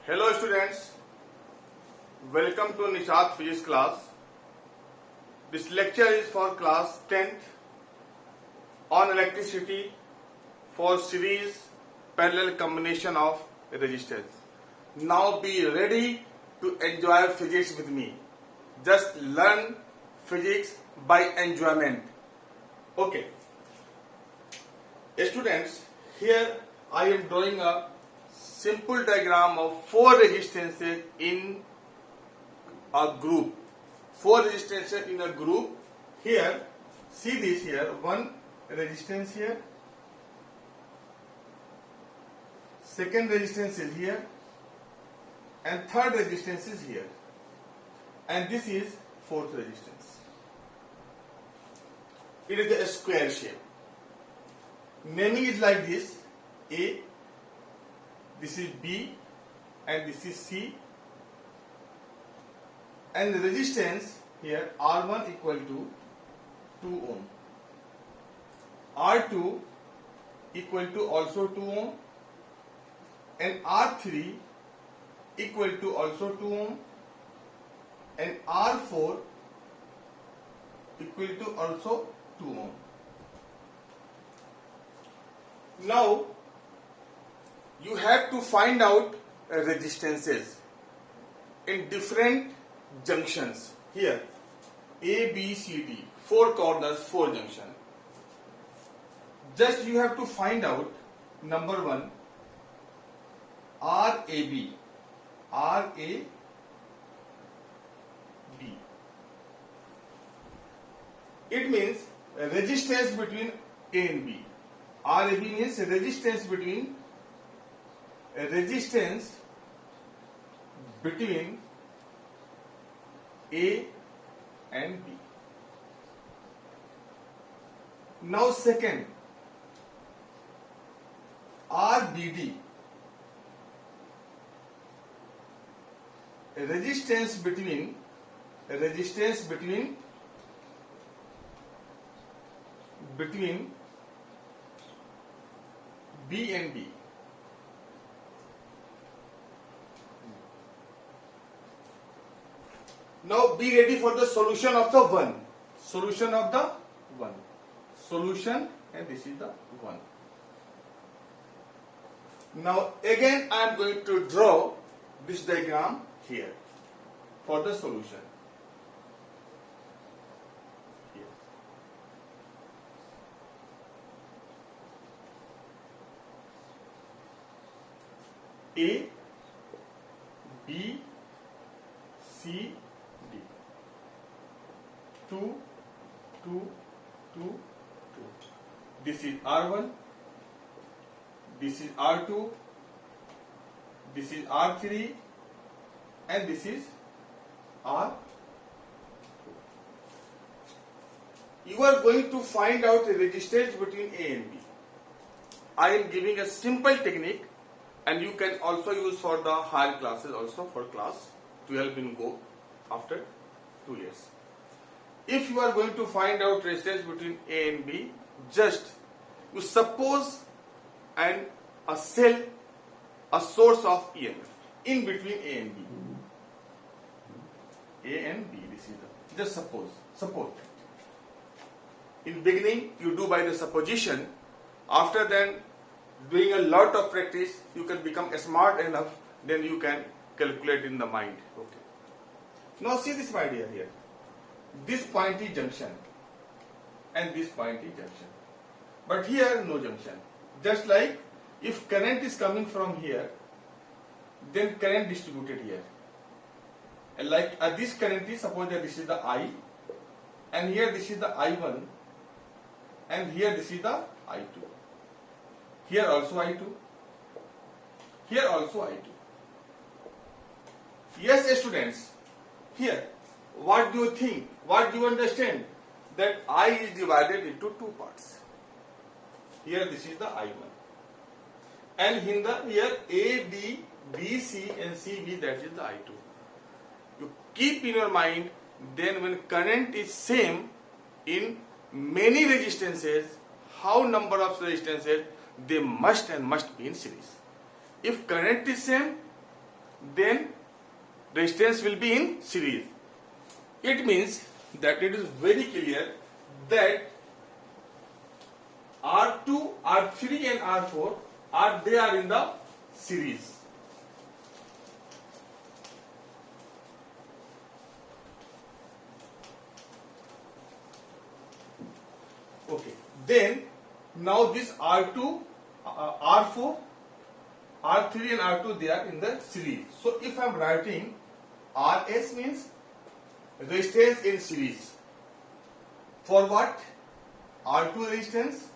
Hello students, welcome to Nishat Physics class. This lecture is for class 10th on electricity for series parallel combination of resistors. Now be ready to enjoy physics with me. Just learn physics by enjoyment. Okay. Students, here I am drawing a simple diagram of four resistances in a group. Four resistances in a group. Here, see this here. One resistance here. Second resistance is here. And third resistance is here. And this is fourth resistance. It is a square shape. Naming is like this: A, this is B, and this is C. And the resistance here R1 equal to 2 ohm, R2 equal to also 2 ohm, and R3 equal to also 2 ohm, and R4 equal to also 2 ohm. Now you have to find out resistances in different junctions. Here A, B, C, D, four corners, four junctions. Just you have to find out number one, RAB. RAB. It means resistance between A and B. RAB means resistance between A and B. Now second, RBD, resistance between B and D. Now be ready for the solution of the one. Solution, and this is the one. Now again I am going to draw this diagram here for the solution. Here. A, B, C, D. 2, 2, 2, 2. This is R1, this is R2, this is R3, and this is R4. You are going to find out the resistance between A and B. I am giving a simple technique, and you can also use for the higher classes, also for class 12 in Go after 2 years. If you are going to find out resistance between A and B, just you suppose a cell, a source of EMF in between A and B. A and B, this is the, just suppose. In beginning, you do by the supposition. After then, doing a lot of practice, you can become smart enough, then you can calculate in the mind. Okay. Now see this my dear here. This point is junction and this point is junction. But here no junction. Just like if current is coming from here, then current distributed here. And like this current is, suppose that this is the I, and here this is the I1, and here this is the I2. Here also I2. Here also I2. Yes, students. Here, what do you think? What do you understand? That I is divided into two parts. Here this is the I1. And here A, D, B, C and C, B, that is the I2. You keep in your mind, then when current is same in many resistances, how number of resistances, they must be in series. If current is same, then resistance will be in series. It means that it is very clear that R2, R3 and R4 are in the series. Okay. Then now this R2, R4, R3 and R2 they are in the series. So if I am writing RS means resistance in series. For what? R2 resistance,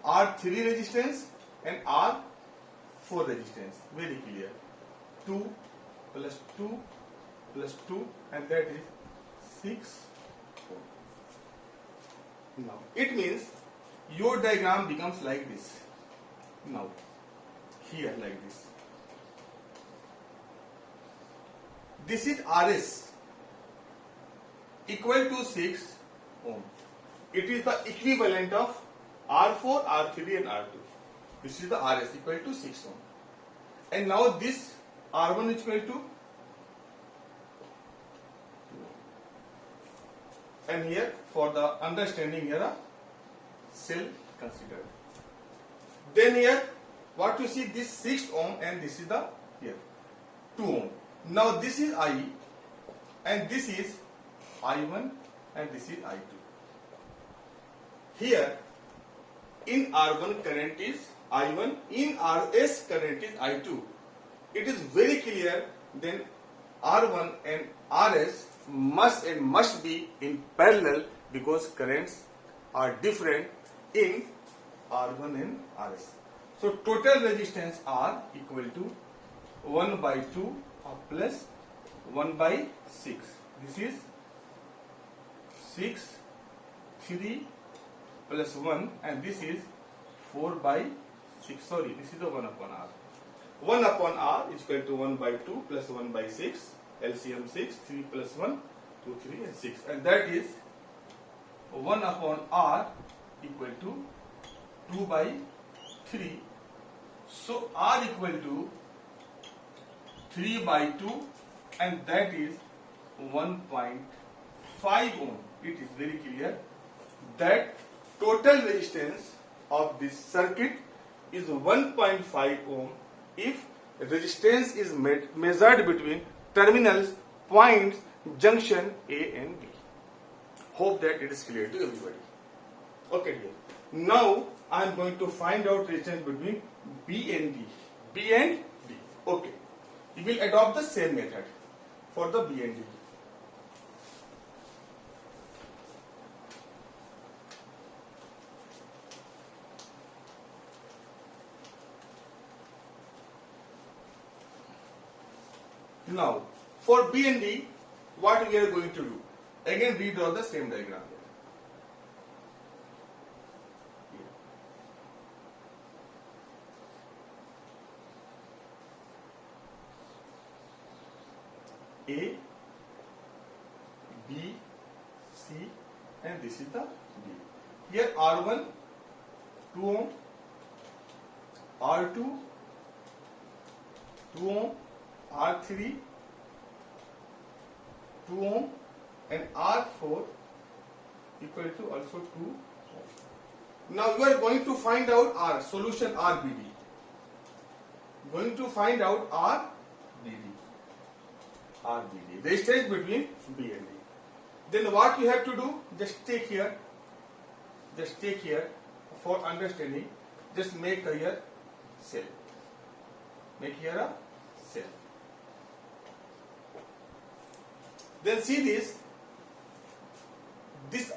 R3 resistance and R4 resistance. Very clear. 2 plus 2 plus 2 and that is 6 ohm. Now it means your diagram becomes like this. Now here like this. This is RS equal to 6 ohm. It is the equivalent of R4, R3 and R2. This is the RS equal to 6 ohm. And now this R1 is equal to, and here for the understanding here a cell considered. Then here what you see, this 6 ohm and this is the here 2 ohm. Now this is I and this is I1 and this is I2. Here in R1 current is I1, in RS current is I2. It is very clear then R1 and RS must be in parallel because currents are different in R1 and RS. So total resistance R equal to 1 by 2 plus 1 by 6. This is 6, 3 plus 1 and this is 4 by 6. Sorry, this is the 1 upon R. 1 upon R is equal to 1 by 2 plus 1 by 6. LCM 6, 3 plus 1, 2, 3 and 6. And that is 1 upon R equal to 2 by 3. So R equal to 3 by 2 and that is 1.5 ohm. It is very clear that total resistance of this circuit is 1.5 ohm if resistance is measured between terminals, points, junction A and B. Hope that it is clear to everybody. Okay, dear. Now I am going to find out resistance between B and D. B and D. Okay. We will adopt the same method for the B and D. Now, for B and D, what we are going to do? Again, redraw the same diagram here. A, B, C, and this is the D. Here R1, 2 ohm, R2, 2 ohm, R3, 2 ohm and R4 equal to also 2 ohm. Now you are going to find out R, solution RBD. Going to find out RBD. RBD, the distance between B and D. Then what you have to do, just take here for understanding, just make here cell. Make here a cell. Then see this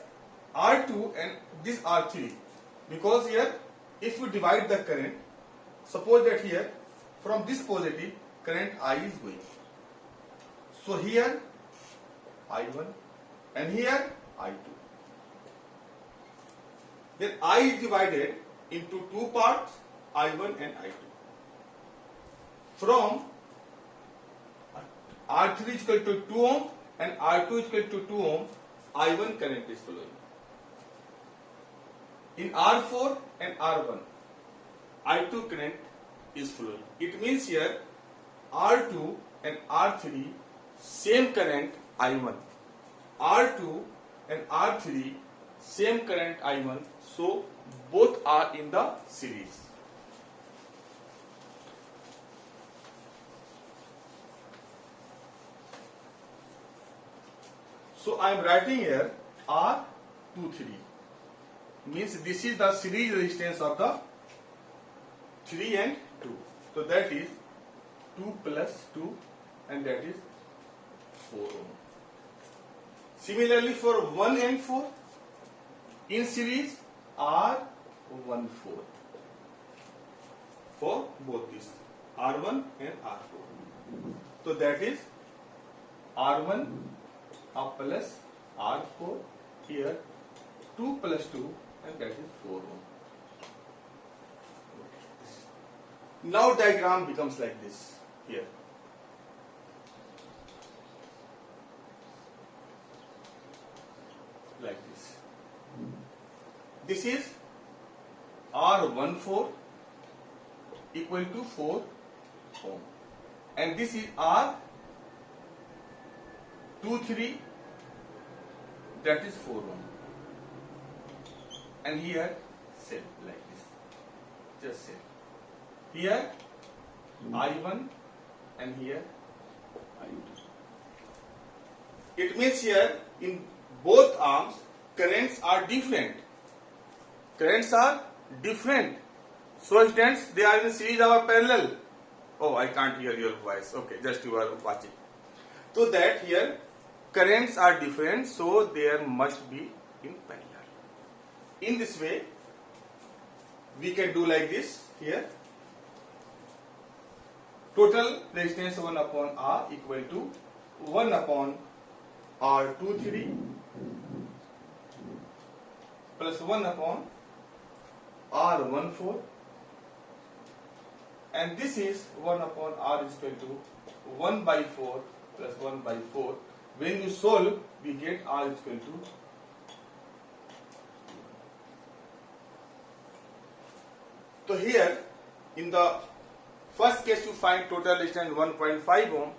R2 and this R3, because here if you divide the current, suppose that here from this positive current I is going. So here I1 and here I2. Then I is divided into two parts, I1 and I2. From R3 is equal to 2 ohm and R2 is equal to 2 ohm, I1 current is flowing. In R4 and R1, I2 current is flowing. It means here R2 and R3 same current I1. R2 and R3 same current I1, so both are in the series. So I am writing here R23, means this is the series resistance of the 3 and 2. So that is 2 plus 2, and that is 4 ohm. Similarly for 1 and 4 in series R14 for both these R1 and R4. So that is R1 plus R4 here, 2 plus 2, and that is 4 ohm. Now diagram becomes like this here. Like this. This is R14 equal to 4 ohm, and this is R23, that is 4 ohm, and here cell like this, just cell. Here I1 and here I2. It means here in both arms currents are different. Currents are different. So hence they are in series or parallel. Oh, I can't hear your voice. Okay, just you are watching. So that here currents are different, so there must be in parallel. In this way, we can do like this here. Total resistance 1 upon R equal to 1 upon R23 plus 1 upon R14, and this is 1 upon R is equal to 1 by 4 plus 1 by 4. When you solve, we get R is equal to 2. So here in the first case you find total resistance 1.5 ohm,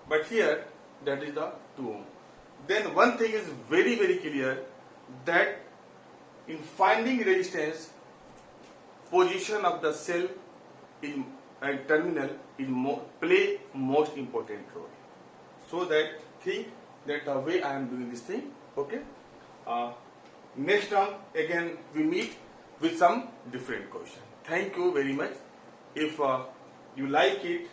but here that is the 2 ohm. Then one thing is very clear, that in finding resistance, position of the cell and terminal is play most important role. So that think that the way I am doing this thing. Okay. Next time again we meet with some different question. Thank you very much. If you like it,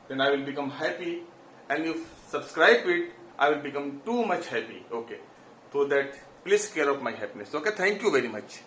then I will become happy, and if subscribe it, I will become too much happy. Okay, so that please care of my happiness. Okay, thank you very much.